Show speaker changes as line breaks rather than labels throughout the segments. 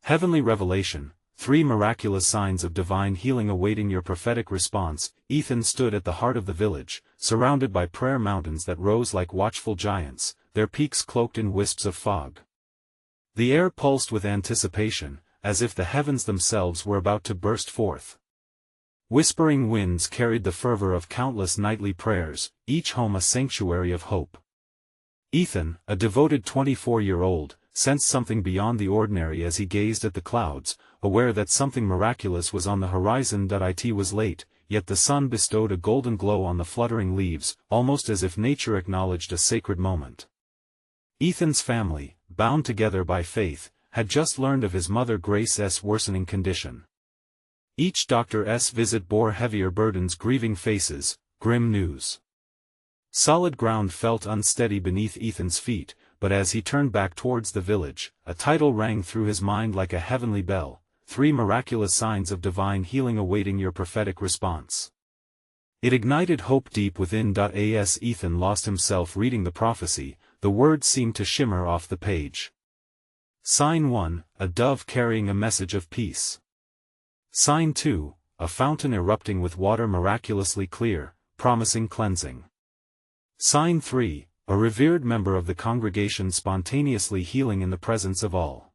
Heavenly revelation, 3 miraculous signs of divine healing awaiting your prophetic response. Ethan stood at the heart of the village, surrounded by prayer mountains that rose like watchful giants, their peaks cloaked in wisps of fog. The air pulsed with anticipation, as if the heavens themselves were about to burst forth. Whispering winds carried the fervor of countless nightly prayers, each home a sanctuary of hope. Ethan, a devoted 24-year-old, sensed something beyond the ordinary as he gazed at the clouds, aware that something miraculous was on the horizon. It was late, yet the sun bestowed a golden glow on the fluttering leaves, almost as if nature acknowledged a sacred moment. Ethan's family, bound together by faith, had just learned of his mother Grace's worsening condition. Each doctor's visit bore heavier burdens, grieving faces, grim news. Solid ground felt unsteady beneath Ethan's feet, but as he turned back towards the village, a title rang through his mind like a heavenly bell: 3 miraculous signs of divine healing awaiting your prophetic response. It ignited hope deep within. As Ethan lost himself reading the prophecy, the words seemed to shimmer off the page. Sign 1, a dove carrying a message of peace. Sign 2, a fountain erupting with water miraculously clear, promising cleansing. Sign 3, a revered member of the congregation spontaneously healing in the presence of all.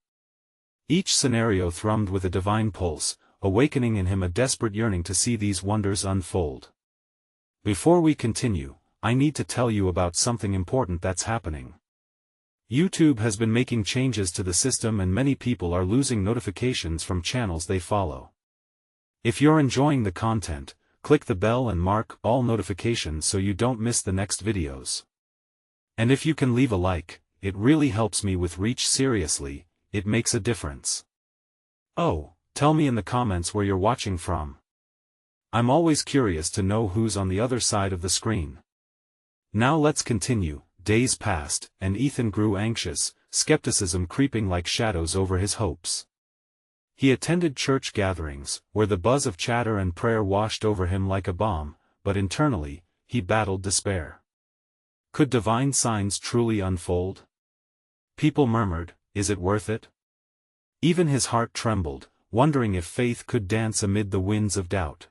Each scenario thrummed with a divine pulse, awakening in him a desperate yearning to see these wonders unfold. Before we continue, I need to tell you about something important that's happening. YouTube has been making changes to the system and many people are losing notifications from channels they follow. If you're enjoying the content, click the bell and mark all notifications so you don't miss the next videos. And if you can leave a like, it really helps me with reach. Seriously, it makes a difference. Oh, tell me in the comments where you're watching from. I'm always curious to know who's on the other side of the screen. Now let's continue. Days passed, and Ethan grew anxious, skepticism creeping like shadows over his hopes. He attended church gatherings, where the buzz of chatter and prayer washed over him like a balm, but internally, he battled despair. Could divine signs truly unfold? People murmured, "Is it worth it?" Even his heart trembled, wondering if faith could dance amid the winds of doubt.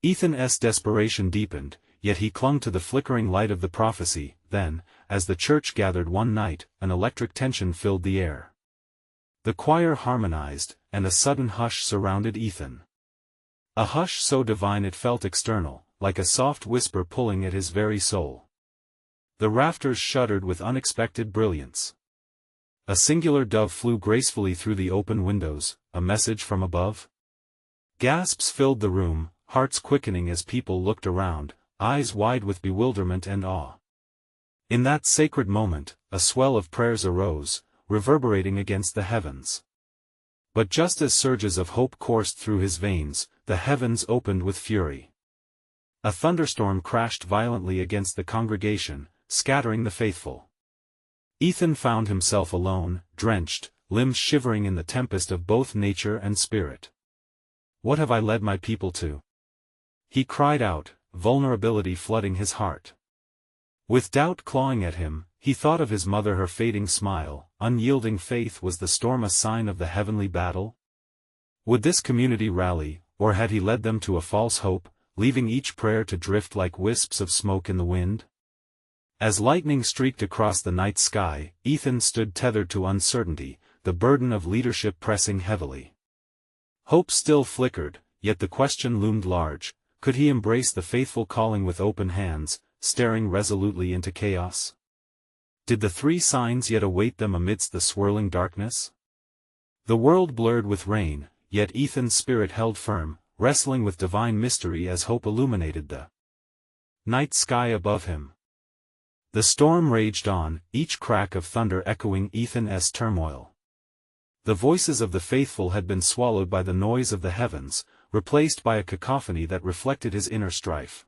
Ethan's desperation deepened, yet he clung to the flickering light of the prophecy. Then, as the church gathered one night, an electric tension filled the air. The choir harmonized, and a sudden hush surrounded Ethan. A hush so divine it felt external, like a soft whisper pulling at his very soul. The rafters shuddered with unexpected brilliance. A singular dove flew gracefully through the open windows, a message from above. Gasps filled the room, hearts quickening as people looked around, eyes wide with bewilderment and awe. In that sacred moment, a swell of prayers arose, reverberating against the heavens. But just as surges of hope coursed through his veins, the heavens opened with fury. A thunderstorm crashed violently against the congregation, scattering the faithful. Ethan found himself alone, drenched, limbs shivering in the tempest of both nature and spirit. "What have I led my people to?" he cried out, vulnerability flooding his heart. With doubt clawing at him, he thought of his mother, her fading smile, unyielding faith. Was the storm a sign of the heavenly battle? Would this community rally, or had he led them to a false hope, leaving each prayer to drift like wisps of smoke in the wind? As lightning streaked across the night sky, Ethan stood tethered to uncertainty, the burden of leadership pressing heavily. Hope still flickered, yet the question loomed large: could he embrace the faithful calling with open hands, staring resolutely into chaos? Did the 3 signs yet await them amidst the swirling darkness? The world blurred with rain, yet Ethan's spirit held firm, wrestling with divine mystery as hope illuminated the night sky above him. The storm raged on, each crack of thunder echoing Ethan's turmoil. The voices of the faithful had been swallowed by the noise of the heavens, replaced by a cacophony that reflected his inner strife.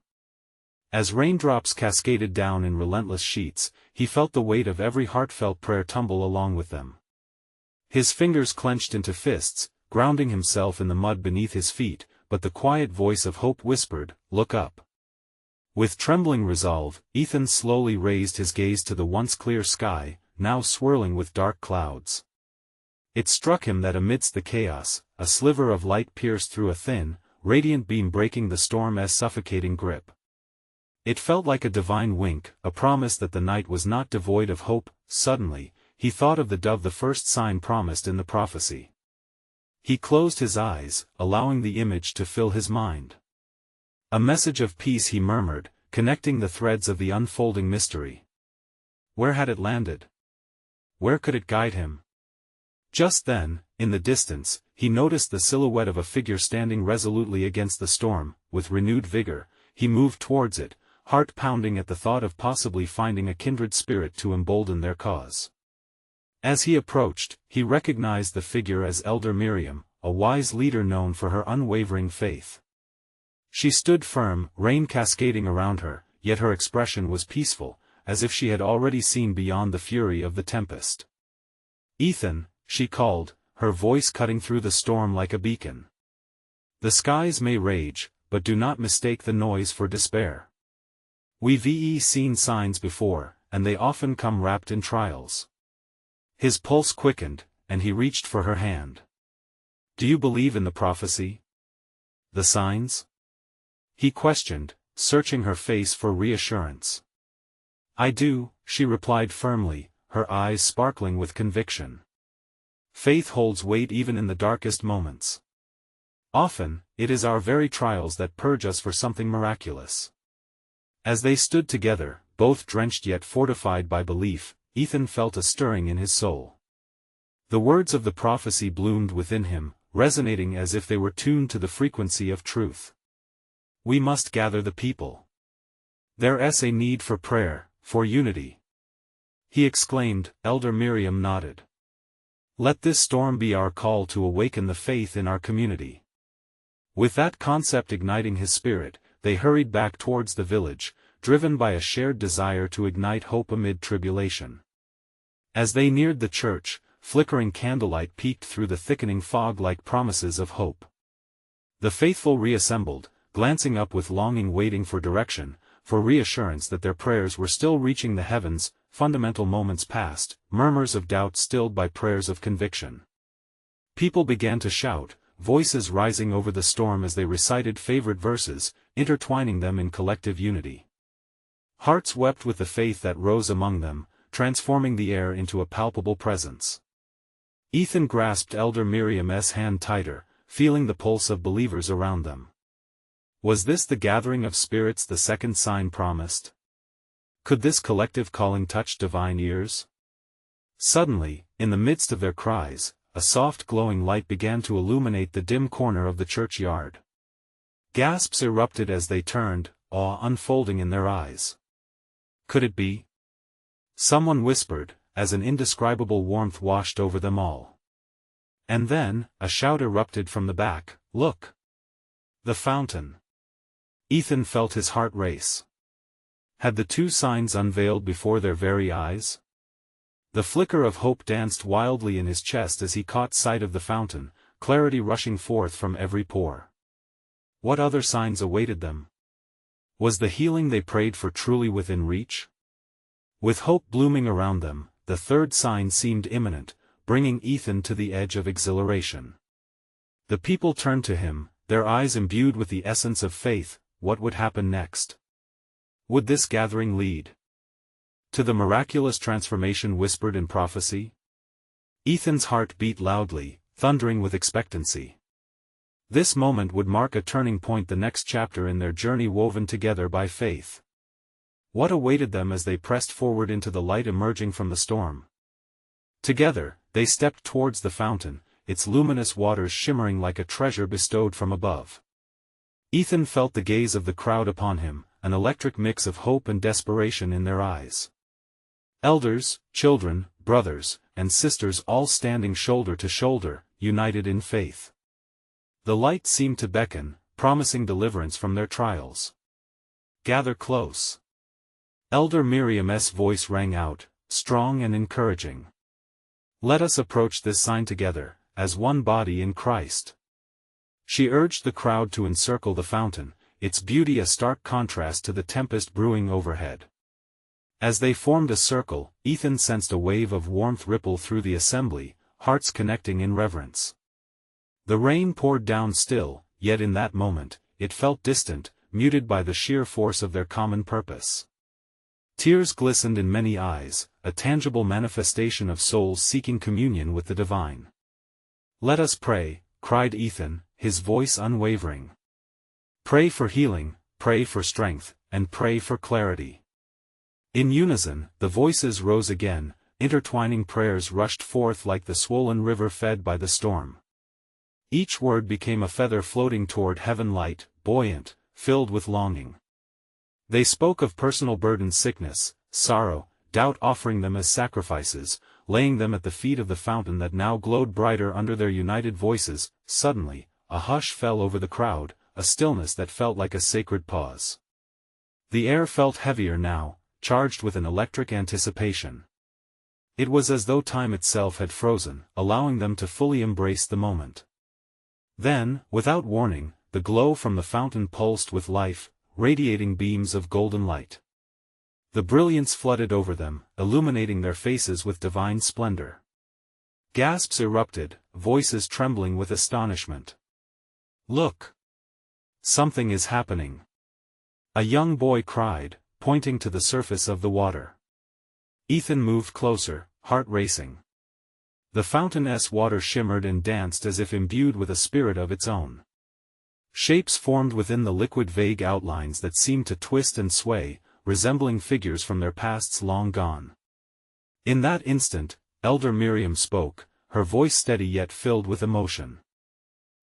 As raindrops cascaded down in relentless sheets, he felt the weight of every heartfelt prayer tumble along with them. His fingers clenched into fists, grounding himself in the mud beneath his feet, but the quiet voice of hope whispered, "Look up." With trembling resolve, Ethan slowly raised his gaze to the once clear sky, now swirling with dark clouds. It struck him that amidst the chaos, a sliver of light pierced through a thin, radiant beam, breaking the storm's suffocating grip. It felt like a divine wink, a promise that the night was not devoid of hope. Suddenly, he thought of the dove, the first sign promised in the prophecy. He closed his eyes, allowing the image to fill his mind. A message of peace, he murmured, connecting the threads of the unfolding mystery. Where had it landed? Where could it guide him? Just then, in the distance, he noticed the silhouette of a figure standing resolutely against the storm. With renewed vigor, he moved towards it, heart pounding at the thought of possibly finding a kindred spirit to embolden their cause. As he approached, he recognized the figure as Elder Miriam, a wise leader known for her unwavering faith. She stood firm, rain cascading around her, yet her expression was peaceful, as if she had already seen beyond the fury of the tempest. "Ethan," she called, her voice cutting through the storm like a beacon. "The skies may rage, but do not mistake the noise for despair. We've seen signs before, and they often come wrapped in trials." His pulse quickened, and he reached for her hand. "Do you believe in the prophecy? The signs?" he questioned, searching her face for reassurance. "I do," she replied firmly, her eyes sparkling with conviction. Faith holds weight even in the darkest moments. Often, it is our very trials that purge us for something miraculous. As they stood together, both drenched yet fortified by belief, Ethan felt a stirring in his soul. The words of the prophecy bloomed within him, resonating as if they were tuned to the frequency of truth. "We must gather the people. There's a need for prayer, for unity," he exclaimed. Elder Miriam nodded. "Let this storm be our call to awaken the faith in our community." With that concept igniting his spirit, they hurried back towards the village, driven by a shared desire to ignite hope amid tribulation. As they neared the church, flickering candlelight peeked through the thickening fog like promises of hope. The faithful reassembled, glancing up with longing, waiting for direction, for reassurance that their prayers were still reaching the heavens. Fundamental moments passed, murmurs of doubt stilled by prayers of conviction. People began to shout, voices rising over the storm as they recited favorite verses, intertwining them in collective unity. Hearts wept with the faith that rose among them, transforming the air into a palpable presence. Ethan grasped Elder Miriam's hand tighter, feeling the pulse of believers around them. Was this the gathering of spirits the second sign promised? Could this collective calling touch divine ears? Suddenly, in the midst of their cries, a soft glowing light began to illuminate the dim corner of the churchyard. Gasps erupted as they turned, awe unfolding in their eyes. Could it be? Someone whispered, as an indescribable warmth washed over them all. And then, a shout erupted from the back, "Look! The fountain!" Ethan felt his heart race. Had the two signs unveiled before their very eyes? The flicker of hope danced wildly in his chest as he caught sight of the fountain, clarity rushing forth from every pore. What other signs awaited them? Was the healing they prayed for truly within reach? With hope blooming around them, the third sign seemed imminent, bringing Ethan to the edge of exhilaration. The people turned to him, their eyes imbued with the essence of faith. What would happen next? Would this gathering lead to the miraculous transformation whispered in prophecy? Ethan's heart beat loudly, thundering with expectancy. This moment would mark a turning point, the next chapter in their journey woven together by faith. What awaited them as they pressed forward into the light emerging from the storm? Together, they stepped towards the fountain, its luminous waters shimmering like a treasure bestowed from above. Ethan felt the gaze of the crowd upon him, an electric mix of hope and desperation in their eyes. Elders, children, brothers, and sisters all standing shoulder to shoulder, united in faith. The light seemed to beckon, promising deliverance from their trials. "Gather close." Elder Miriam's voice rang out, strong and encouraging. "Let us approach this sign together, as one body in Christ." She urged the crowd to encircle the fountain, its beauty a stark contrast to the tempest brewing overhead. As they formed a circle, Ethan sensed a wave of warmth ripple through the assembly, hearts connecting in reverence. The rain poured down still, yet in that moment, it felt distant, muted by the sheer force of their common purpose. Tears glistened in many eyes, a tangible manifestation of souls seeking communion with the divine. "Let us pray," cried Ethan, his voice unwavering. "Pray for healing, pray for strength, and pray for clarity." In unison, the voices rose again, intertwining prayers rushed forth like the swollen river fed by the storm. Each word became a feather floating toward heaven, light, buoyant, filled with longing. They spoke of personal burdens, sickness, sorrow, doubt, offering them as sacrifices, laying them at the feet of the fountain that now glowed brighter under their united voices. Suddenly, a hush fell over the crowd, a stillness that felt like a sacred pause. The air felt heavier now, charged with an electric anticipation. It was as though time itself had frozen, allowing them to fully embrace the moment. Then, without warning, the glow from the fountain pulsed with life, radiating beams of golden light. The brilliance flooded over them, illuminating their faces with divine splendor. Gasps erupted, voices trembling with astonishment. "Look! Something is happening!" a young boy cried, pointing to the surface of the water. Ethan moved closer, heart racing. The fountain's water shimmered and danced as if imbued with a spirit of its own. Shapes formed within the liquid, vague outlines that seemed to twist and sway, resembling figures from their pasts long gone. In that instant, Elder Miriam spoke, her voice steady yet filled with emotion.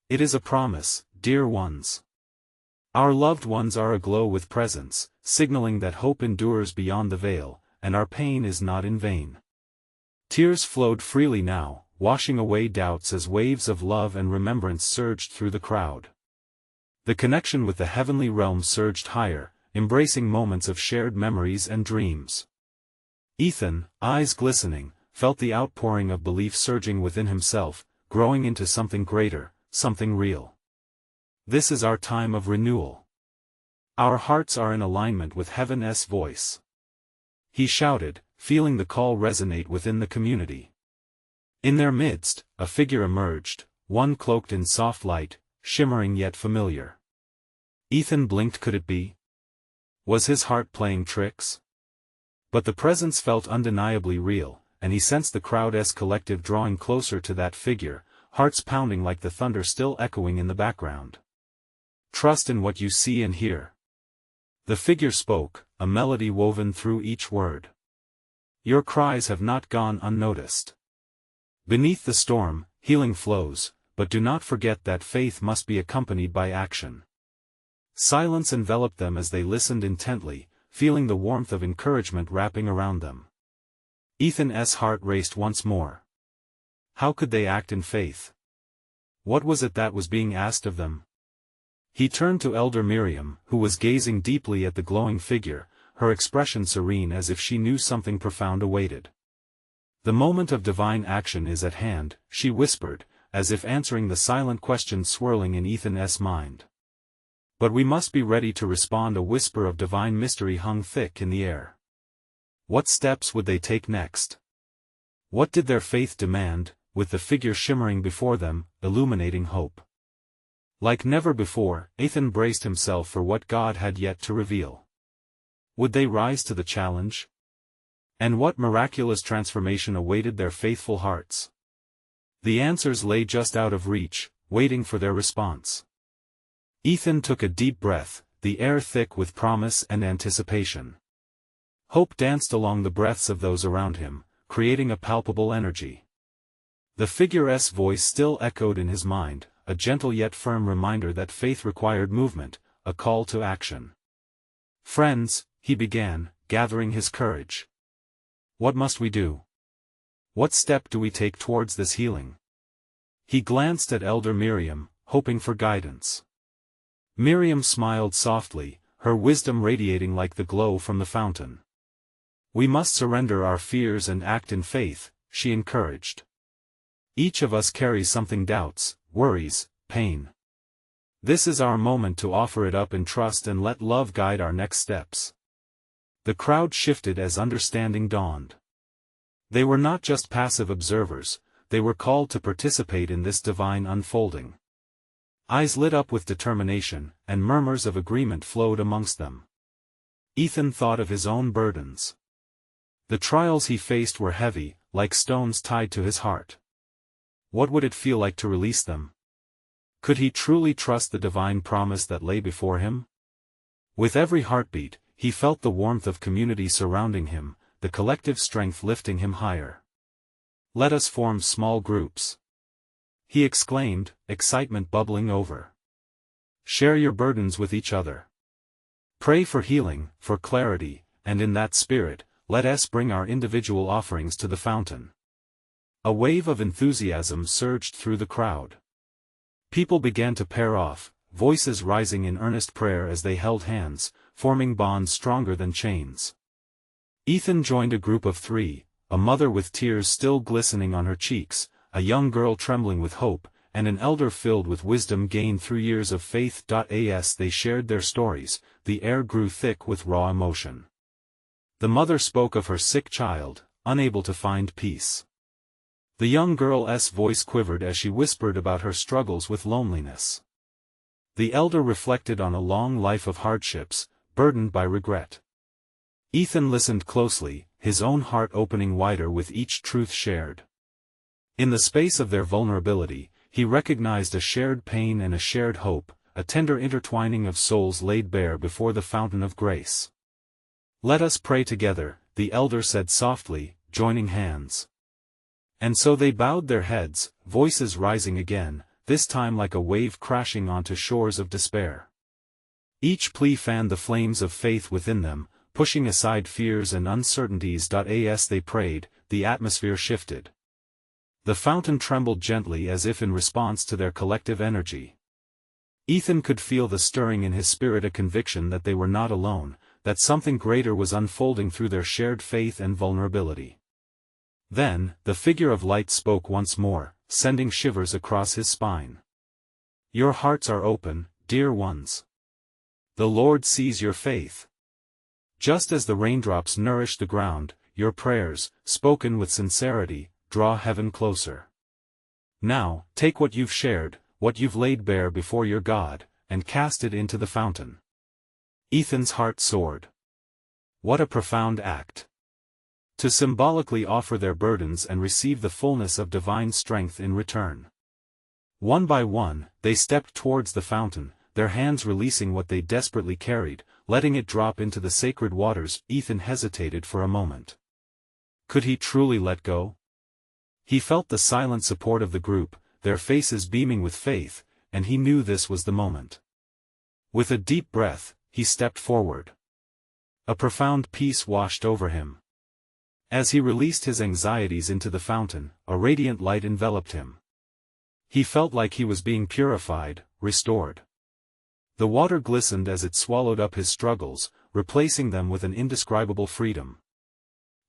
"It is a promise, dear ones. Our loved ones are aglow with presence, signaling that hope endures beyond the veil, and our pain is not in vain." Tears flowed freely now, washing away doubts as waves of love and remembrance surged through the crowd. The connection with the heavenly realm surged higher, embracing moments of shared memories and dreams. Ethan, eyes glistening, felt the outpouring of belief surging within himself, growing into something greater, something real. This is our time of renewal. Our hearts are in alignment with heaven's voice. He shouted, feeling the call resonate within the community. In their midst, a figure emerged, one cloaked in soft light, shimmering yet familiar. Ethan blinked. Could it be? Was his heart playing tricks? But the presence felt undeniably real, and he sensed the crowd's collective drawing closer to that figure, hearts pounding like the thunder still echoing in the background. "Trust in what you see and hear." The figure spoke, a melody woven through each word. "Your cries have not gone unnoticed. Beneath the storm, healing flows, but do not forget that faith must be accompanied by action." Silence enveloped them as they listened intently, feeling the warmth of encouragement wrapping around them. Ethan's heart raced once more. How could they act in faith? What was it that was being asked of them? He turned to Elder Miriam, who was gazing deeply at the glowing figure, her expression serene as if she knew something profound awaited. "The moment of divine action is at hand," she whispered, as if answering the silent question swirling in Ethan's mind. "But we must be ready to respond." A whisper of divine mystery hung thick in the air. What steps would they take next? What did their faith demand, with the figure shimmering before them, illuminating hope? Like never before, Ethan braced himself for what God had yet to reveal. Would they rise to the challenge? And what miraculous transformation awaited their faithful hearts? The answers lay just out of reach, waiting for their response. Ethan took a deep breath, the air thick with promise and anticipation. Hope danced along the breaths of those around him, creating a palpable energy. The figure's voice still echoed in his mind, a gentle yet firm reminder that faith required movement, a call to action. "Friends," he began, gathering his courage. "What must we do? What step do we take towards this healing?" He glanced at Elder Miriam, hoping for guidance. Miriam smiled softly, her wisdom radiating like the glow from the fountain. "We must surrender our fears and act in faith," she encouraged. "Each of us carries something: doubts, worries, pain. This is our moment to offer it up in trust and let love guide our next steps." The crowd shifted as understanding dawned. They were not just passive observers, they were called to participate in this divine unfolding. Eyes lit up with determination, and murmurs of agreement flowed amongst them. Ethan thought of his own burdens. The trials he faced were heavy, like stones tied to his heart. What would it feel like to release them? Could he truly trust the divine promise that lay before him? With every heartbeat, he felt the warmth of community surrounding him, the collective strength lifting him higher. "Let us form small groups," he exclaimed, excitement bubbling over. "Share your burdens with each other. Pray for healing, for clarity, and in that spirit, let us bring our individual offerings to the fountain." A wave of enthusiasm surged through the crowd. People began to pair off, voices rising in earnest prayer as they held hands, forming bonds stronger than chains. Ethan joined a group of 3, a mother with tears still glistening on her cheeks, a young girl trembling with hope, and an elder filled with wisdom gained through years of faith. As they shared their stories, the air grew thick with raw emotion. The mother spoke of her sick child, unable to find peace. The young girl's voice quivered as she whispered about her struggles with loneliness. The elder reflected on a long life of hardships, burdened by regret. Ethan listened closely, his own heart opening wider with each truth shared. In the space of their vulnerability, he recognized a shared pain and a shared hope, a tender intertwining of souls laid bare before the fountain of grace. "Let us pray together," the elder said softly, joining hands. And so they bowed their heads, voices rising again, this time like a wave crashing onto shores of despair. Each plea fanned the flames of faith within them, pushing aside fears and uncertainties. As they prayed, the atmosphere shifted. The fountain trembled gently as if in response to their collective energy. Ethan could feel the stirring in his spirit, a conviction that they were not alone, that something greater was unfolding through their shared faith and vulnerability. Then, the figure of light spoke once more, sending shivers across his spine. "Your hearts are open, dear ones. The Lord sees your faith. Just as the raindrops nourish the ground, your prayers, spoken with sincerity, draw heaven closer. Now, take what you've shared, what you've laid bare before your God, and cast it into the fountain." Ethan's heart soared. What a profound act! To symbolically offer their burdens and receive the fullness of divine strength in return. One by one, they stepped towards the fountain, their hands releasing what they desperately carried, letting it drop into the sacred waters. Ethan hesitated for a moment. Could he truly let go? He felt the silent support of the group, their faces beaming with faith, and he knew this was the moment. With a deep breath, he stepped forward. A profound peace washed over him. As he released his anxieties into the fountain, a radiant light enveloped him. He felt like he was being purified, restored. The water glistened as it swallowed up his struggles, replacing them with an indescribable freedom.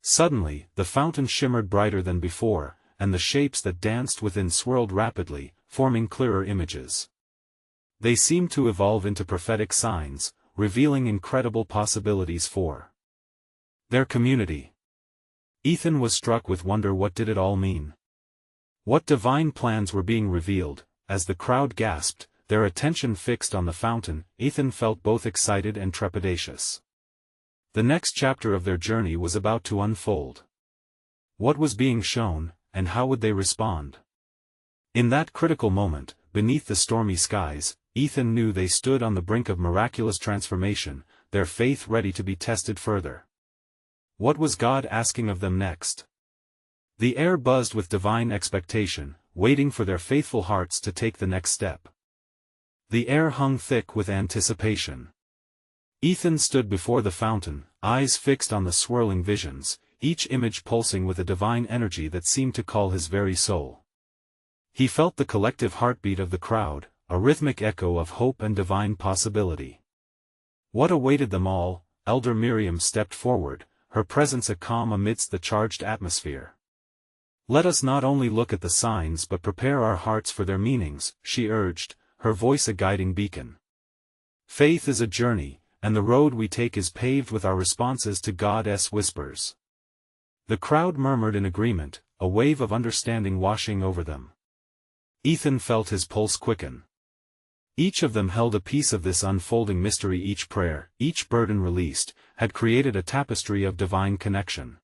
Suddenly, the fountain shimmered brighter than before, and the shapes that danced within swirled rapidly, forming clearer images. They seemed to evolve into prophetic signs, revealing incredible possibilities for their community. Ethan was struck with wonder. What did it all mean? What divine plans were being revealed? As the crowd gasped, their attention fixed on the fountain, Ethan felt both excited and trepidatious. The next chapter of their journey was about to unfold. What was being shown, and how would they respond? In that critical moment, beneath the stormy skies, Ethan knew they stood on the brink of miraculous transformation, their faith ready to be tested further. What was God asking of them next? The air buzzed with divine expectation, waiting for their faithful hearts to take the next step. The air hung thick with anticipation. Ethan stood before the fountain, eyes fixed on the swirling visions, each image pulsing with a divine energy that seemed to call his very soul. He felt the collective heartbeat of the crowd, a rhythmic echo of hope and divine possibility. What awaited them all? Elder Miriam stepped forward, her presence a calm amidst the charged atmosphere. "Let us not only look at the signs but prepare our hearts for their meanings," she urged, her voice a guiding beacon. "Faith is a journey, and the road we take is paved with our responses to God's whispers." The crowd murmured in agreement, a wave of understanding washing over them. Ethan felt his pulse quicken. Each of them held a piece of this unfolding mystery. Each prayer, each burden released, had created a tapestry of divine connection.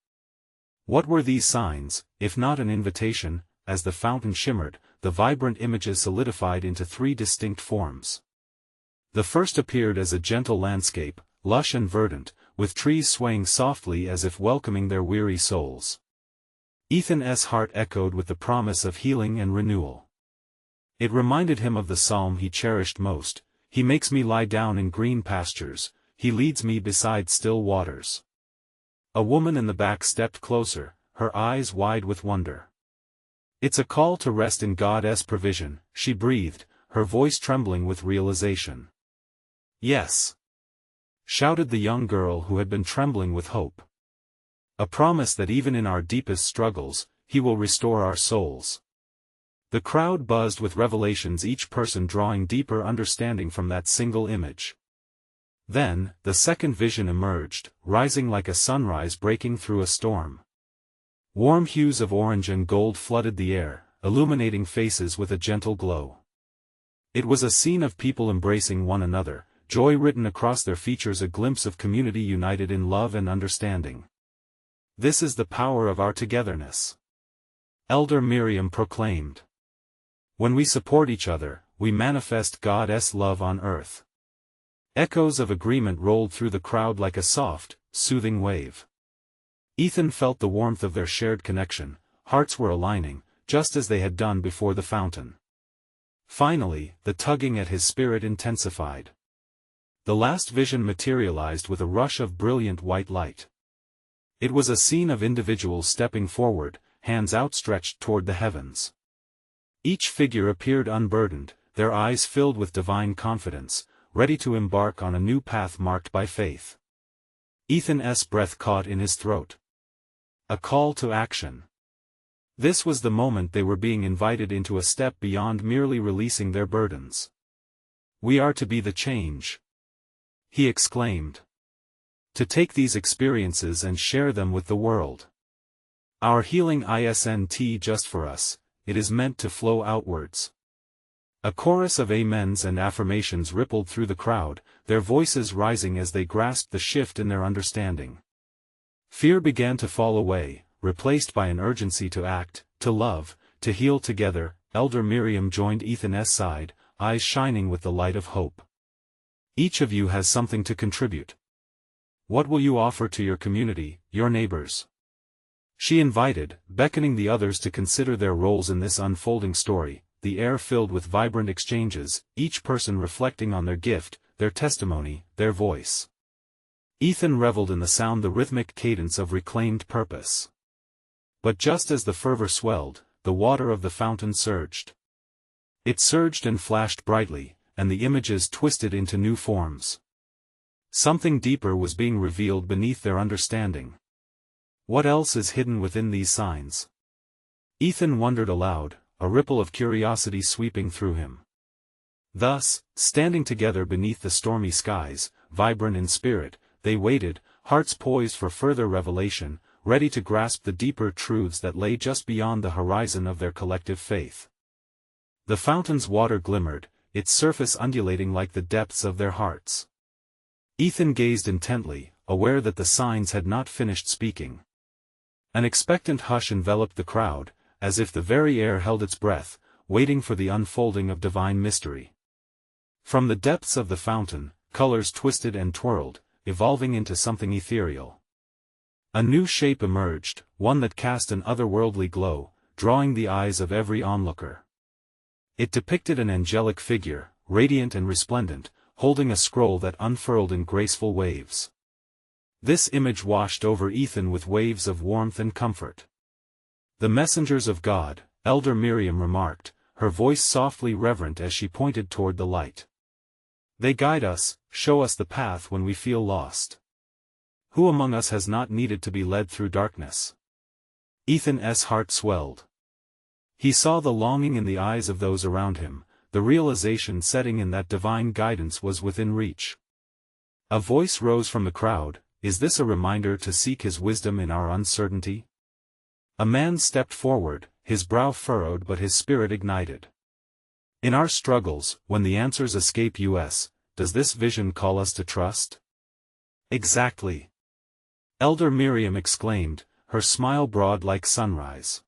What were these signs, if not an invitation? As the fountain shimmered, the vibrant images solidified into three distinct forms. The first appeared as a gentle landscape, lush and verdant, with trees swaying softly as if welcoming their weary souls. Ethan's heart echoed with the promise of healing and renewal. It reminded him of the psalm he cherished most: "He makes me lie down in green pastures, he leads me beside still waters." A woman in the back stepped closer, her eyes wide with wonder. "It's a call to rest in God's provision," she breathed, her voice trembling with realization. "Yes," shouted the young girl who had been trembling with hope. "A promise that even in our deepest struggles, He will restore our souls." The crowd buzzed with revelations, each person drawing deeper understanding from that single image. Then, the second vision emerged, rising like a sunrise breaking through a storm. Warm hues of orange and gold flooded the air, illuminating faces with a gentle glow. It was a scene of people embracing one another, joy written across their features, a glimpse of community united in love and understanding. "This is the power of our togetherness," Elder Miriam proclaimed. "When we support each other, we manifest God's love on earth." Echoes of agreement rolled through the crowd like a soft, soothing wave. Ethan felt the warmth of their shared connection, hearts were aligning, just as they had done before the fountain. Finally, the tugging at his spirit intensified. The last vision materialized with a rush of brilliant white light. It was a scene of individuals stepping forward, hands outstretched toward the heavens. Each figure appeared unburdened, their eyes filled with divine confidence, ready to embark on a new path marked by faith. Ethan's breath caught in his throat. A call to action. This was the moment they were being invited into a step beyond merely releasing their burdens. "We are to be the change," he exclaimed. "To take these experiences and share them with the world. Our healing isn't just for us, it is meant to flow outwards." A chorus of amens and affirmations rippled through the crowd, their voices rising as they grasped the shift in their understanding. Fear began to fall away, replaced by an urgency to act, to love, to heal together. Elder Miriam joined Ethan's side, eyes shining with the light of hope. "Each of you has something to contribute. What will you offer to your community, your neighbors?" she invited, beckoning the others to consider their roles in this unfolding story, the air filled with vibrant exchanges, each person reflecting on their gift, their testimony, their voice. Ethan reveled in the sound, the rhythmic cadence of reclaimed purpose. But just as the fervor swelled, the water of the fountain surged. It surged and flashed brightly, and the images twisted into new forms. Something deeper was being revealed beneath their understanding. What else is hidden within these signs? Ethan wondered aloud, a ripple of curiosity sweeping through him. Thus, standing together beneath the stormy skies, vibrant in spirit, they waited, hearts poised for further revelation, ready to grasp the deeper truths that lay just beyond the horizon of their collective faith. The fountain's water glimmered, its surface undulating like the depths of their hearts. Ethan gazed intently, aware that the signs had not finished speaking. An expectant hush enveloped the crowd, as if the very air held its breath, waiting for the unfolding of divine mystery. From the depths of the fountain, colors twisted and twirled, evolving into something ethereal. A new shape emerged, one that cast an otherworldly glow, drawing the eyes of every onlooker. It depicted an angelic figure, radiant and resplendent, holding a scroll that unfurled in graceful waves. This image washed over Ethan with waves of warmth and comfort. "The messengers of God," Elder Miriam remarked, her voice softly reverent as she pointed toward the light. "They guide us, show us the path when we feel lost. Who among us has not needed to be led through darkness?" Ethan's heart swelled. He saw the longing in the eyes of those around him, the realization setting in that divine guidance was within reach. A voice rose from the crowd, "Is this a reminder to seek His wisdom in our uncertainty?" A man stepped forward, his brow furrowed but his spirit ignited. In our struggles, when the answers escape us, does this vision call us to trust? Exactly. Elder Miriam exclaimed, her smile broad like sunrise.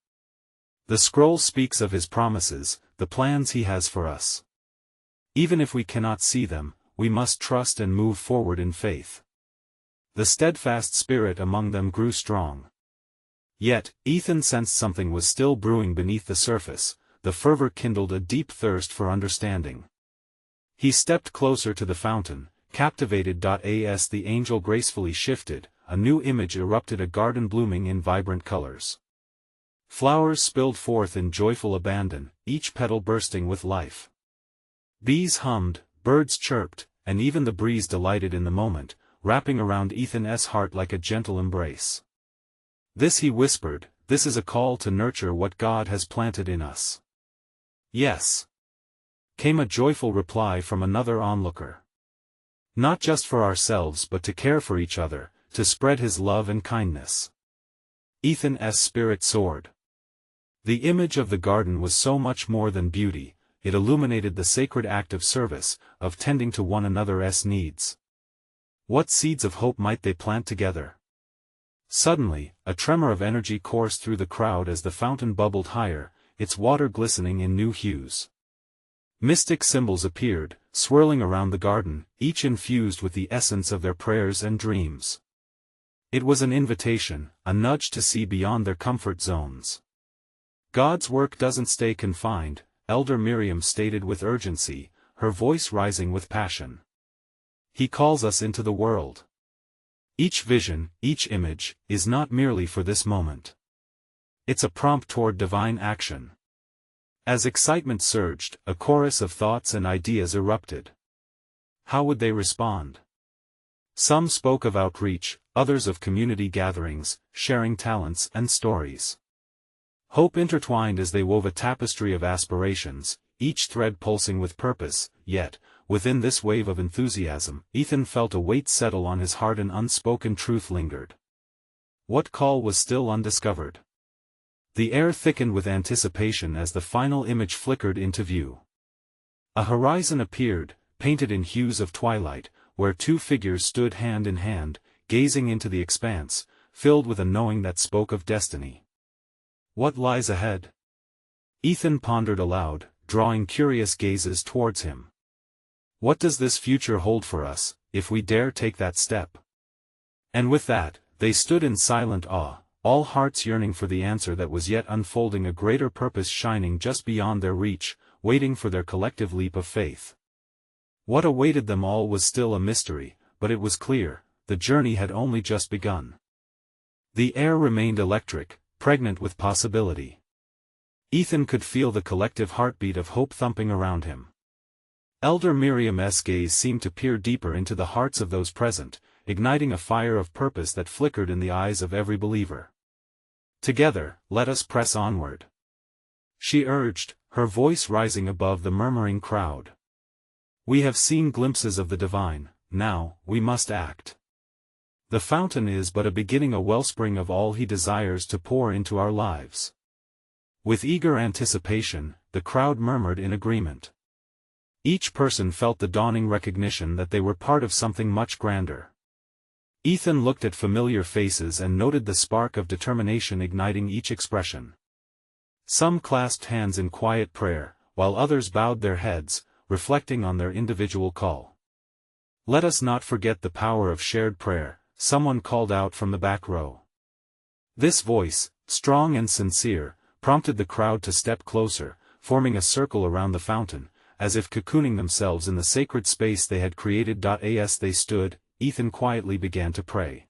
The scroll speaks of his promises, the plans he has for us. Even if we cannot see them, we must trust and move forward in faith. The steadfast spirit among them grew strong. Yet, Ethan sensed something was still brewing beneath the surface. The fervor kindled a deep thirst for understanding. He stepped closer to the fountain, captivated. As the angel gracefully shifted, a new image erupted, a garden blooming in vibrant colors. Flowers spilled forth in joyful abandon, each petal bursting with life. Bees hummed, birds chirped, and even the breeze delighted in the moment, wrapping around Ethan's heart like a gentle embrace. This, he whispered, this is a call to nurture what God has planted in us. Yes, came a joyful reply from another onlooker. Not just for ourselves but to care for each other, to spread his love and kindness. Ethan's spirit soared. The image of the garden was so much more than beauty, it illuminated the sacred act of service, of tending to one another's needs. What seeds of hope might they plant together? Suddenly, a tremor of energy coursed through the crowd as the fountain bubbled higher, its water glistening in new hues. Mystic symbols appeared, swirling around the garden, each infused with the essence of their prayers and dreams. It was an invitation, a nudge to see beyond their comfort zones. God's work doesn't stay confined, Elder Miriam stated with urgency, her voice rising with passion. He calls us into the world. Each vision, each image, is not merely for this moment. It's a prompt toward divine action. As excitement surged, a chorus of thoughts and ideas erupted. How would they respond? Some spoke of outreach, others of community gatherings, sharing talents and stories. Hope intertwined as they wove a tapestry of aspirations, each thread pulsing with purpose, yet, within this wave of enthusiasm, Ethan felt a weight settle on his heart, an unspoken truth lingered. What call was still undiscovered? The air thickened with anticipation as the final image flickered into view. A horizon appeared, painted in hues of twilight, where two figures stood hand in hand, gazing into the expanse, filled with a knowing that spoke of destiny. What lies ahead? Ethan pondered aloud, drawing curious gazes towards him. What does this future hold for us, if we dare take that step? And with that, they stood in silent awe, all hearts yearning for the answer that was yet unfolding, a greater purpose shining just beyond their reach, waiting for their collective leap of faith. What awaited them all was still a mystery, but it was clear, the journey had only just begun. The air remained electric, pregnant with possibility. Ethan could feel the collective heartbeat of hope thumping around him. Elder Miriam's gaze seemed to peer deeper into the hearts of those present, igniting a fire of purpose that flickered in the eyes of every believer. Together, let us press onward, she urged, her voice rising above the murmuring crowd. We have seen glimpses of the divine, now, we must act. The fountain is but a beginning, a wellspring of all he desires to pour into our lives. With eager anticipation, the crowd murmured in agreement. Each person felt the dawning recognition that they were part of something much grander. Ethan looked at familiar faces and noted the spark of determination igniting each expression. Some clasped hands in quiet prayer, while others bowed their heads, reflecting on their individual call. Let us not forget the power of shared prayer, someone called out from the back row. This voice, strong and sincere, prompted the crowd to step closer, forming a circle around the fountain, as if cocooning themselves in the sacred space they had created. As they stood, Ethan quietly began to pray.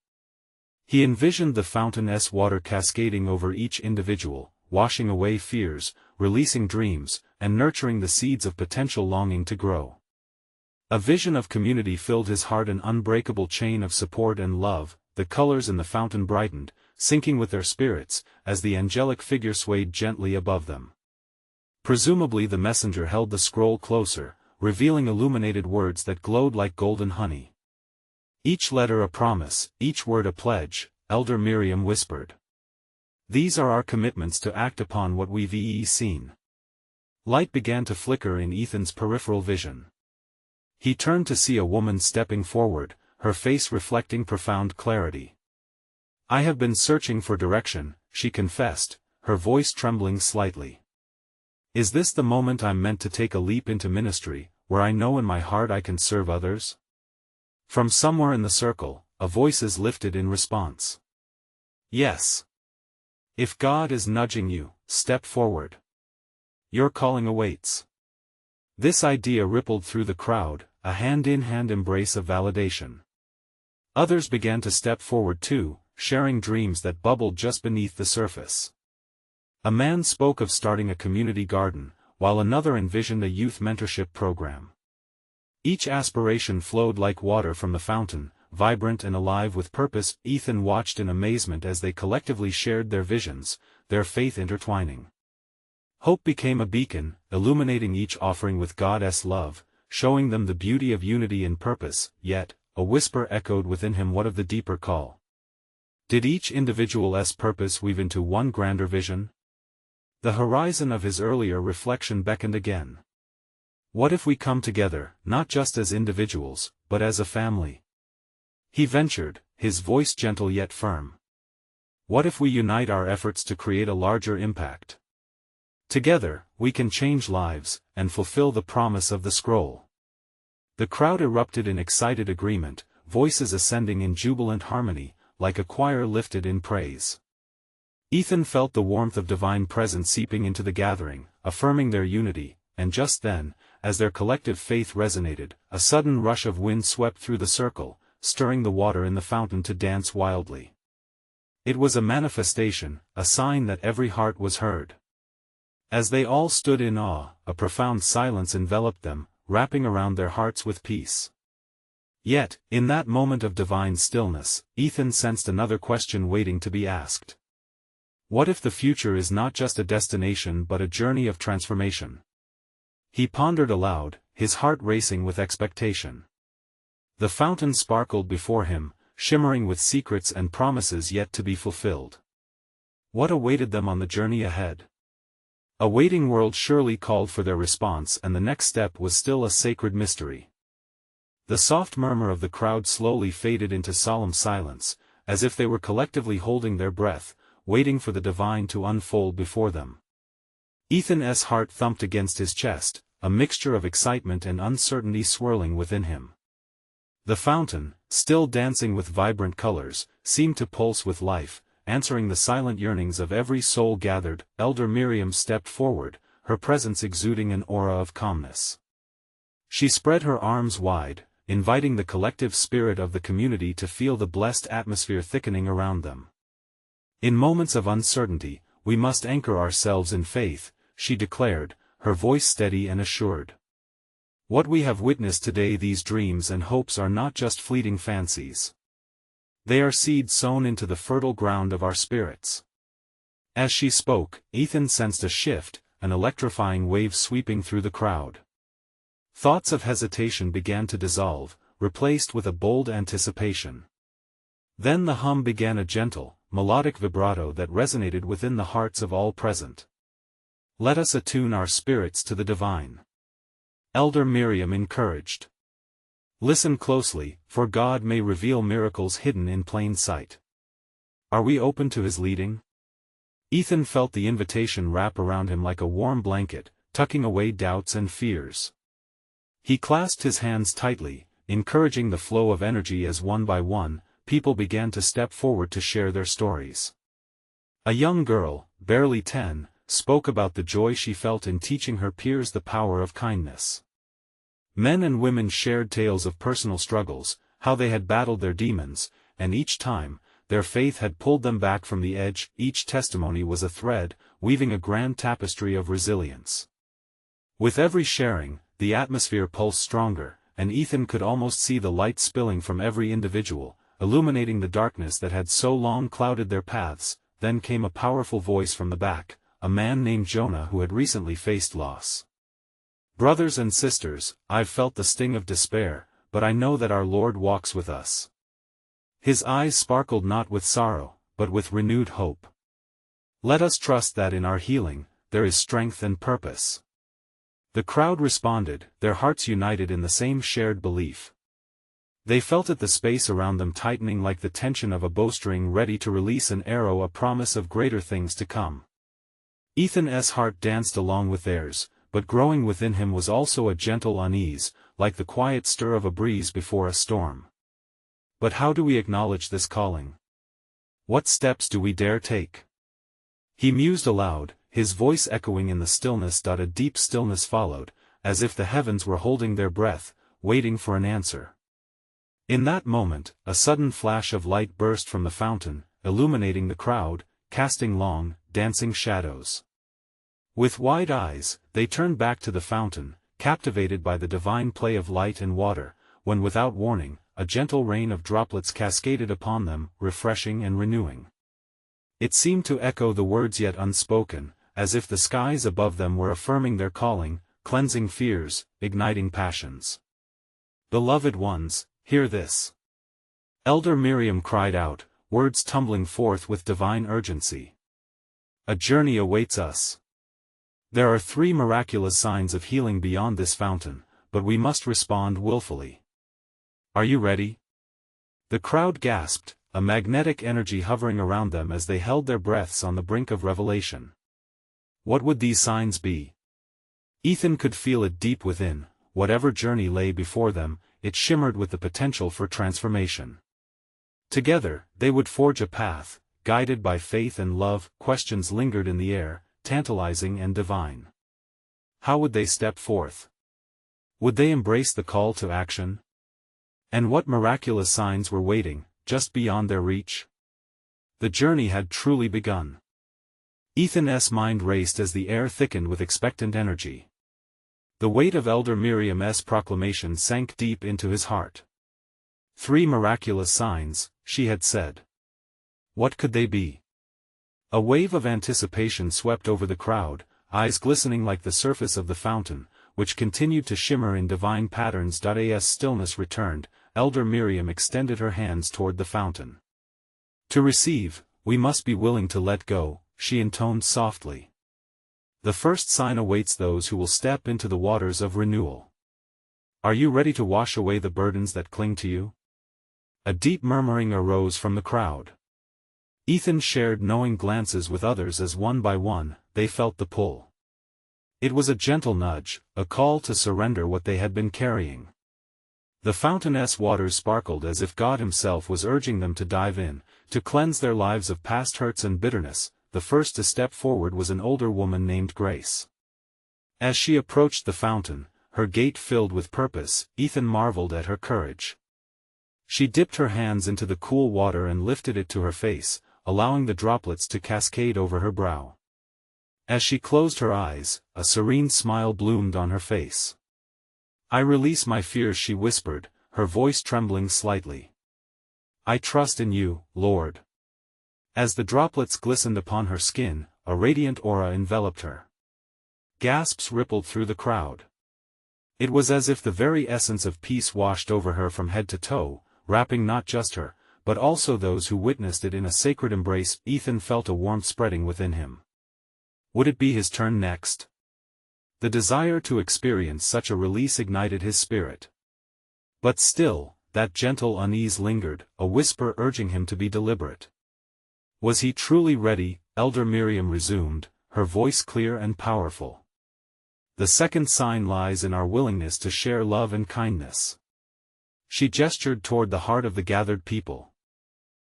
He envisioned the fountain's water cascading over each individual, washing away fears, releasing dreams, and nurturing the seeds of potential longing to grow. A vision of community filled his heart, an unbreakable chain of support and love. The colors in the fountain brightened, syncing with their spirits, as the angelic figure swayed gently above them. Presumably the messenger held the scroll closer, revealing illuminated words that glowed like golden honey. Each letter a promise, each word a pledge, Elder Miriam whispered. These are our commitments to act upon what we've seen. Light began to flicker in Ethan's peripheral vision. He turned to see a woman stepping forward, her face reflecting profound clarity. "I have been searching for direction," she confessed, her voice trembling slightly. "Is this the moment I'm meant to take a leap into ministry, where I know in my heart I can serve others?" From somewhere in the circle, a voice is lifted in response. "Yes. If God is nudging you, step forward. Your calling awaits." This idea rippled through the crowd, a hand-in-hand embrace of validation. Others began to step forward too, sharing dreams that bubbled just beneath the surface. A man spoke of starting a community garden, while another envisioned a youth mentorship program. Each aspiration flowed like water from the fountain, vibrant and alive with purpose. Ethan watched in amazement as they collectively shared their visions, their faith intertwining. Hope became a beacon, illuminating each offering with God's love, showing them the beauty of unity in purpose. Yet, a whisper echoed within him: what of the deeper call? Did each individual's purpose weave into one grander vision? The horizon of his earlier reflection beckoned again. What if we come together, not just as individuals, but as a family? He ventured, his voice gentle yet firm. What if we unite our efforts to create a larger impact? Together, we can change lives, and fulfill the promise of the scroll. The crowd erupted in excited agreement, voices ascending in jubilant harmony, like a choir lifted in praise. Ethan felt the warmth of divine presence seeping into the gathering, affirming their unity, and just then, as their collective faith resonated, a sudden rush of wind swept through the circle, stirring the water in the fountain to dance wildly. It was a manifestation, a sign that every heart was heard. As they all stood in awe, a profound silence enveloped them, wrapping around their hearts with peace. Yet, in that moment of divine stillness, Ethan sensed another question waiting to be asked. What if the future is not just a destination but a journey of transformation? He pondered aloud, his heart racing with expectation. The fountain sparkled before him, shimmering with secrets and promises yet to be fulfilled. What awaited them on the journey ahead? A waiting world surely called for their response, and the next step was still a sacred mystery. The soft murmur of the crowd slowly faded into solemn silence, as if they were collectively holding their breath, waiting for the divine to unfold before them. Ethan's heart thumped against his chest, a mixture of excitement and uncertainty swirling within him. The fountain, still dancing with vibrant colors, seemed to pulse with life, answering the silent yearnings of every soul gathered. Elder Miriam stepped forward, her presence exuding an aura of calmness. She spread her arms wide, inviting the collective spirit of the community to feel the blessed atmosphere thickening around them. In moments of uncertainty, we must anchor ourselves in faith, she declared, her voice steady and assured. What we have witnessed today, these dreams and hopes, are not just fleeting fancies. They are seeds sown into the fertile ground of our spirits. As she spoke, Ethan sensed a shift, an electrifying wave sweeping through the crowd. Thoughts of hesitation began to dissolve, replaced with a bold anticipation. Then the hum began, a gentle, melodic vibrato that resonated within the hearts of all present. Let us attune our spirits to the divine. Elder Miriam encouraged. Listen closely, for God may reveal miracles hidden in plain sight. Are we open to His leading? Ethan felt the invitation wrap around him like a warm blanket, tucking away doubts and fears. He clasped his hands tightly, encouraging the flow of energy as one by one, people began to step forward to share their stories. A young girl, barely 10, spoke about the joy she felt in teaching her peers the power of kindness. Men and women shared tales of personal struggles, how they had battled their demons, and each time, their faith had pulled them back from the edge. Each testimony was a thread, weaving a grand tapestry of resilience. With every sharing, the atmosphere pulsed stronger, and Ethan could almost see the light spilling from every individual, illuminating the darkness that had so long clouded their paths. Then came a powerful voice from the back, a man named Jonah who had recently faced loss. Brothers and sisters, I've felt the sting of despair, but I know that our Lord walks with us. His eyes sparkled not with sorrow, but with renewed hope. Let us trust that in our healing, there is strength and purpose. The crowd responded, their hearts united in the same shared belief. They felt it, the space around them tightening like the tension of a bowstring ready to release an arrow, a promise of greater things to come. Ethan's heart danced along with theirs, but growing within him was also a gentle unease, like the quiet stir of a breeze before a storm. But how do we acknowledge this calling? What steps do we dare take? He mused aloud, his voice echoing in the stillness. A deep stillness followed, as if the heavens were holding their breath, waiting for an answer. In that moment, a sudden flash of light burst from the fountain, illuminating the crowd, casting long, dancing shadows. With wide eyes, they turned back to the fountain, captivated by the divine play of light and water, when without warning, a gentle rain of droplets cascaded upon them, refreshing and renewing. It seemed to echo the words yet unspoken, as if the skies above them were affirming their calling, cleansing fears, igniting passions. Beloved ones, hear this. Elder Miriam cried out, words tumbling forth with divine urgency. A journey awaits us. There are 3 miraculous signs of healing beyond this fountain, but we must respond willfully. Are you ready? The crowd gasped, a magnetic energy hovering around them as they held their breaths on the brink of revelation. What would these signs be? Ethan could feel it deep within. Whatever journey lay before them, it shimmered with the potential for transformation. Together, they would forge a path, guided by faith and love. Questions lingered in the air, tantalizing and divine. How would they step forth? Would they embrace the call to action? And what miraculous signs were waiting, just beyond their reach? The journey had truly begun. Ethan's mind raced as the air thickened with expectant energy. The weight of Elder Miriam's proclamation sank deep into his heart. 3 miraculous signs, she had said. What could they be? A wave of anticipation swept over the crowd, eyes glistening like the surface of the fountain, which continued to shimmer in divine patterns. As stillness returned, Elder Miriam extended her hands toward the fountain. To receive, we must be willing to let go, she intoned softly. The first sign awaits those who will step into the waters of renewal. Are you ready to wash away the burdens that cling to you? A deep murmuring arose from the crowd. Ethan shared knowing glances with others as one by one, they felt the pull. It was a gentle nudge, a call to surrender what they had been carrying. The fountain's waters sparkled as if God himself was urging them to dive in, to cleanse their lives of past hurts and bitterness. The first to step forward was an older woman named Grace. As she approached the fountain, her gait filled with purpose, Ethan marveled at her courage. She dipped her hands into the cool water and lifted it to her face, allowing the droplets to cascade over her brow. As she closed her eyes, a serene smile bloomed on her face. I release my fears, she whispered, her voice trembling slightly. I trust in you, Lord. As the droplets glistened upon her skin, a radiant aura enveloped her. Gasps rippled through the crowd. It was as if the very essence of peace washed over her from head to toe, wrapping not just her, but also those who witnessed it in a sacred embrace. Ethan felt a warmth spreading within him. Would it be his turn next? The desire to experience such a release ignited his spirit. But still, that gentle unease lingered, a whisper urging him to be deliberate. Was he truly ready? Elder Miriam resumed, her voice clear and powerful. The second sign lies in our willingness to share love and kindness. She gestured toward the heart of the gathered people.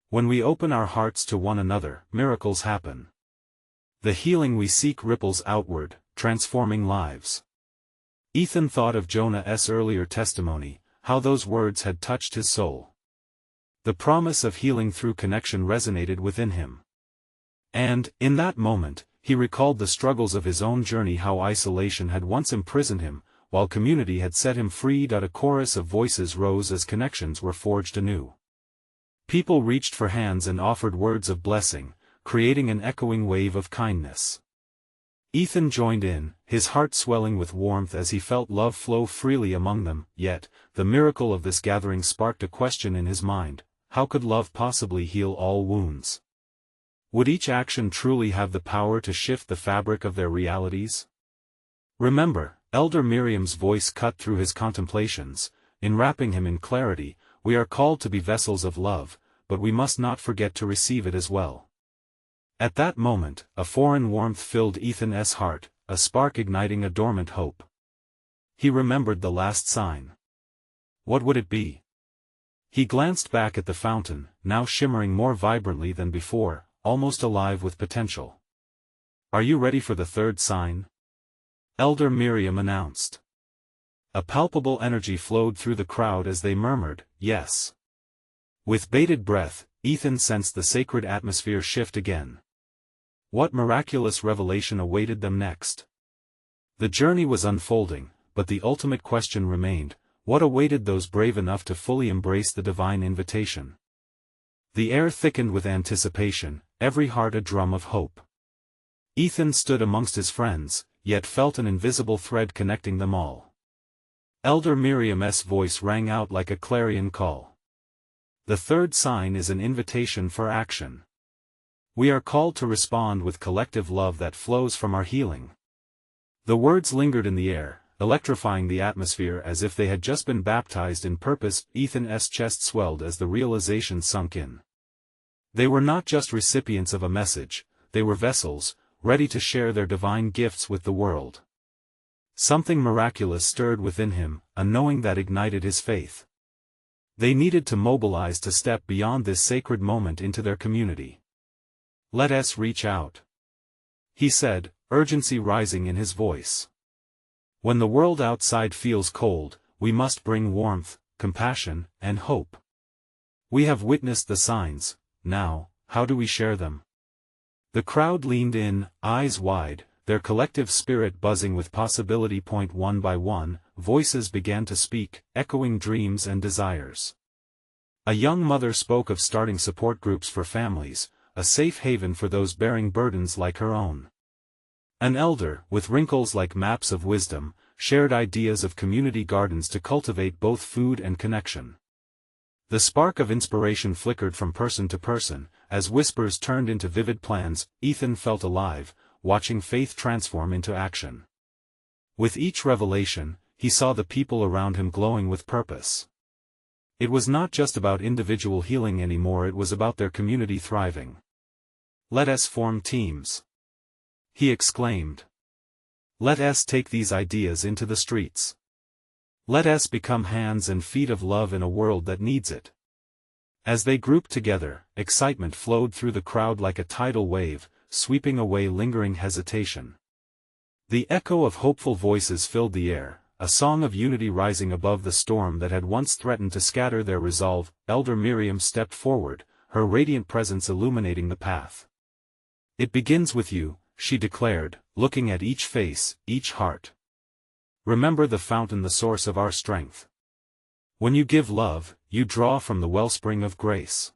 When we open our hearts to one another, miracles happen. The healing we seek ripples outward, transforming lives. Ethan thought of Jonah's earlier testimony, how those words had touched his soul. The promise of healing through connection resonated within him. And, in that moment, he recalled the struggles of his own journey, how isolation had once imprisoned him, while community had set him free. A chorus of voices rose as connections were forged anew. People reached for hands and offered words of blessing, creating an echoing wave of kindness. Ethan joined in, his heart swelling with warmth as he felt love flow freely among them. Yet, the miracle of this gathering sparked a question in his mind: how could love possibly heal all wounds? Would each action truly have the power to shift the fabric of their realities? Remember, Elder Miriam's voice cut through his contemplations, enwrapping him in clarity. We are called to be vessels of love, but we must not forget to receive it as well. At that moment, a foreign warmth filled Ethan's heart, a spark igniting a dormant hope. He remembered the last sign. What would it be? He glanced back at the fountain, now shimmering more vibrantly than before, almost alive with potential. "Are you ready for the third sign?" Elder Miriam announced. A palpable energy flowed through the crowd as they murmured, "Yes." With bated breath, Ethan sensed the sacred atmosphere shift again. What miraculous revelation awaited them next? The journey was unfolding, but the ultimate question remained: what awaited those brave enough to fully embrace the divine invitation? The air thickened with anticipation, every heart a drum of hope. Ethan stood amongst his friends, yet felt an invisible thread connecting them all. Elder Miriam's voice rang out like a clarion call. The third sign is an invitation for action. We are called to respond with collective love that flows from our healing. The words lingered in the air, electrifying the atmosphere as if they had just been baptized in purpose. Ethan's chest swelled as the realization sunk in. They were not just recipients of a message, they were vessels, ready to share their divine gifts with the world. Something miraculous stirred within him, a knowing that ignited his faith. They needed to mobilize to step beyond this sacred moment into their community. "Let us reach out," he said, urgency rising in his voice. "When the world outside feels cold, we must bring warmth, compassion, and hope. We have witnessed the signs, now, how do we share them?" The crowd leaned in, eyes wide, their collective spirit buzzing with possibility. One by one, voices began to speak, echoing dreams and desires. A young mother spoke of starting support groups for families, a safe haven for those bearing burdens like her own. An elder, with wrinkles like maps of wisdom, shared ideas of community gardens to cultivate both food and connection. The spark of inspiration flickered from person to person, as whispers turned into vivid plans. Ethan felt alive, watching faith transform into action. With each revelation, he saw the people around him glowing with purpose. It was not just about individual healing anymore, it was about their community thriving. "Let us form teams," he exclaimed. "Let us take these ideas into the streets. Let us become hands and feet of love in a world that needs it." As they grouped together, excitement flowed through the crowd like a tidal wave, sweeping away lingering hesitation. The echo of hopeful voices filled the air, a song of unity rising above the storm that had once threatened to scatter their resolve. Elder Miriam stepped forward, her radiant presence illuminating the path. "It begins with you," she declared, looking at each face, each heart. "Remember the fountain, the source of our strength. When you give love, you draw from the wellspring of grace.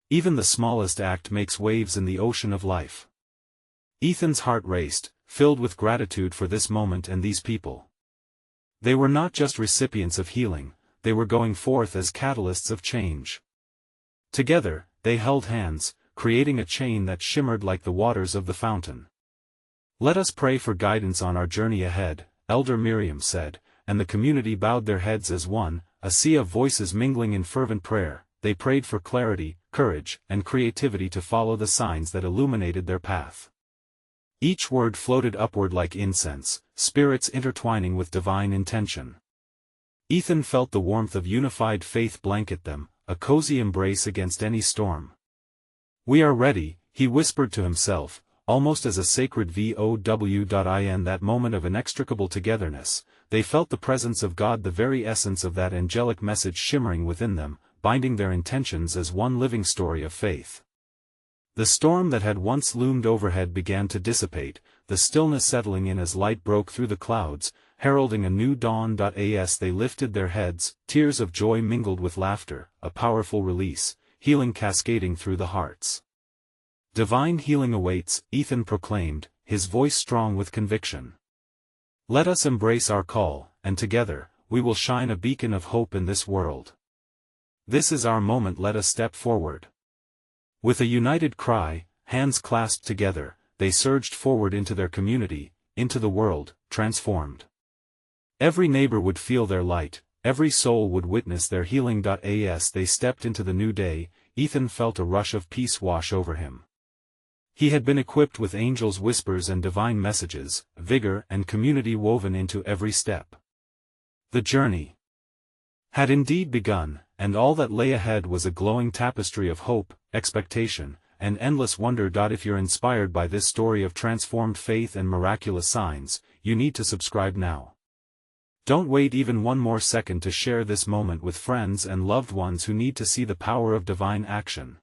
Even the smallest act makes waves in the ocean of life." Ethan's heart raced, filled with gratitude for this moment and these people. They were not just recipients of healing, they were going forth as catalysts of change. Together, they held hands, creating a chain that shimmered like the waters of the fountain. "Let us pray for guidance on our journey ahead," Elder Miriam said, and the community bowed their heads as one, a sea of voices mingling in fervent prayer. They prayed for clarity, courage, and creativity to follow the signs that illuminated their path. Each word floated upward like incense, spirits intertwining with divine intention. Ethan felt the warmth of unified faith blanket them, a cozy embrace against any storm. "We are ready," he whispered to himself, almost as a sacred vow. In that moment of inextricable togetherness, they felt the presence of God, the very essence of that angelic message shimmering within them, binding their intentions as one living story of faith. The storm that had once loomed overhead began to dissipate, the stillness settling in as light broke through the clouds, heralding a new dawn. As they lifted their heads, tears of joy mingled with laughter, a powerful release, healing cascading through the hearts. "Divine healing awaits," Ethan proclaimed, his voice strong with conviction. "Let us embrace our call, and together, we will shine a beacon of hope in this world. This is our moment, let us step forward." With a united cry, hands clasped together, they surged forward into their community, into the world, transformed. Every neighbor would feel their light, every soul would witness their healing. As they stepped into the new day, Ethan felt a rush of peace wash over him. He had been equipped with angels' whispers and divine messages, vigor and community woven into every step. The journey had indeed begun, and all that lay ahead was a glowing tapestry of hope, expectation, and endless wonder. If you're inspired by this story of transformed faith and miraculous signs, you need to subscribe now. Don't wait even one more second to share this moment with friends and loved ones who need to see the power of divine action.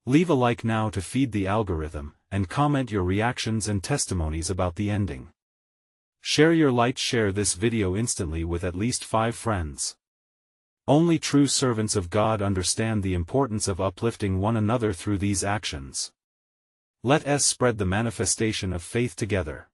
Leave a like now to feed the algorithm, and comment your reactions and testimonies about the ending. Share your light. Share this video instantly with at least 5 friends. Only true servants of God understand the importance of uplifting one another through these actions. Let us spread the manifestation of faith together.